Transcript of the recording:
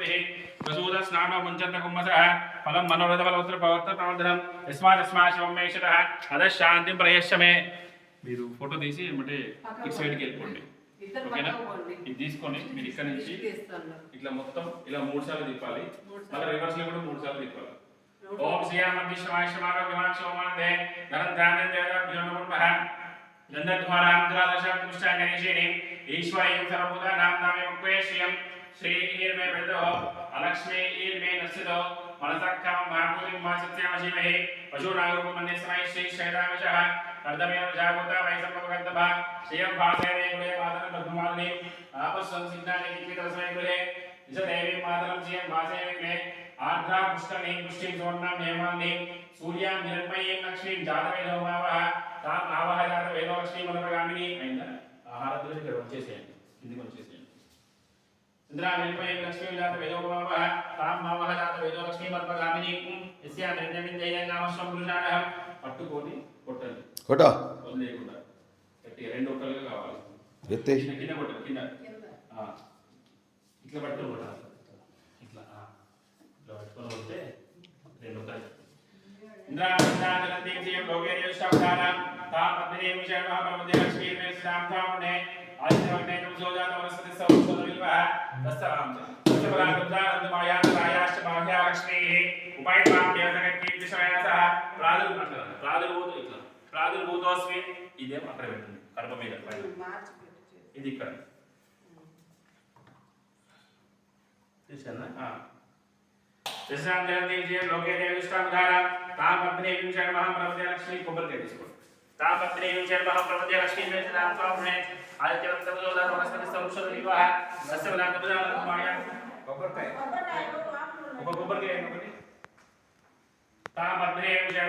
देवैः प्रसूद स्नानो मुञ्चन्त कुम्भसः फलं मनोरथ फलवस्त्र प्रवर्त प्रवर्धनं यस्मात् शिवं मेषतः अतः शान्तिं प्रयश्च मे మీరు ఫోటో తీసి ఏమంటే ఇటు సైడ్కి వెళ్ళిపోండి ఓకేనా ఇది తీసుకొని మీరు ఇక్కడ నుంచి ఇట్లా మొత్తం ఇలా 3 సార్లు తిప్పాలి మళ్ళీ రివర్స్ లో కూడా 3 సార్లు తిప్పాలి ఓం శ్రీయామద్విశ్వాయ శమారోగ్యమాక్షోమానందే ధనంధాన్యం దేవతాభ్యో నమః गन्धध्वारामद्रादशां पुष्टां गणेशेने ईश्वरीं सर्वभूता नाम्नामे मुक्वे श्रियं श्रीर्मे वेदो अलक्ष्मीर्मे नस्यतो मनसक्खं महाभूतिं मा सत्यामशीमहे पशूनागरूपमन्यस्मै श्री शैलामशः अर्धमेव जागोता वै सर्वभगन्तभा श्रियं भासेने गुणे मातरं पद्ममालिनी आपस्संसिद्धानि दिक्वितस्मै गुणे विषदेवी मातरं श्रियं भासेने गुणे आर्द्रा पुष्करणीं पुष्टिं सुवर्णां हेमान्नीं सूर्यां हिरण्मयीं लक्ष्मीं जातवेदोमावः ताम आवाह जात वेदोलक्ष्मी मनोगामिनी अయిందా ఆహారతులు ఇక్కడ వచ్చేసేయండి కిందికి వచ్చేసేయండి ఇంద్రా నిర్మయ లక్ష్మీ జాత వేదోమావహ తాం ఆవాహ జాత వేదోలక్ష్మీ మనోగామినీ ఇస్యా నిర్ణయమిందయ నామస్వం పురుషానః పట్టుకొని కొట్టండి కొట్టా వదిలేయకుండా గట్టిగా రెండు ఒక్కలుగా కావాలి ఎత్తే కింద కొట్టు కింద ఇట్లా పట్టుకొని కొట్టాలి ఇట్లా ఇట్లా పట్టుకొని కొడితే రెండు ఒక్కలు इंद्रा जलंती जीव लोकेरियो शब्दाना ताम पद्मने विषयः भगवते लक्ष्मी में श्यामधामने आदित्यवने तुमसोजात वनस्पति सौषधविल्वः तस्सराम तस्सबला रुद्रानंद माया रायाश्च भाग्या लक्ष्मी उपायतां देवतकीर्तिशयसः प्रादुर्भूतो इట్లా ప్రాదుర్భూతోస్మి ఇదే అక్కడ పెట్టండి కర్మ మీద ఇది ఇక్కడ తీసేనా దశరాం జయంతి జీవ లోకే దేవిష్టామధార तापत्रे विंशण महाप्रभुते लक्ष्मी कोबर के दिसको तापत्रे विंशण महाप्रभुते लक्ष्मी में नाम पावने आदित्यवंत तमोदा वनस्पति सौषध विवाह दशवला कबरा माया कोबर काय कोबर के तापत्रे विंशण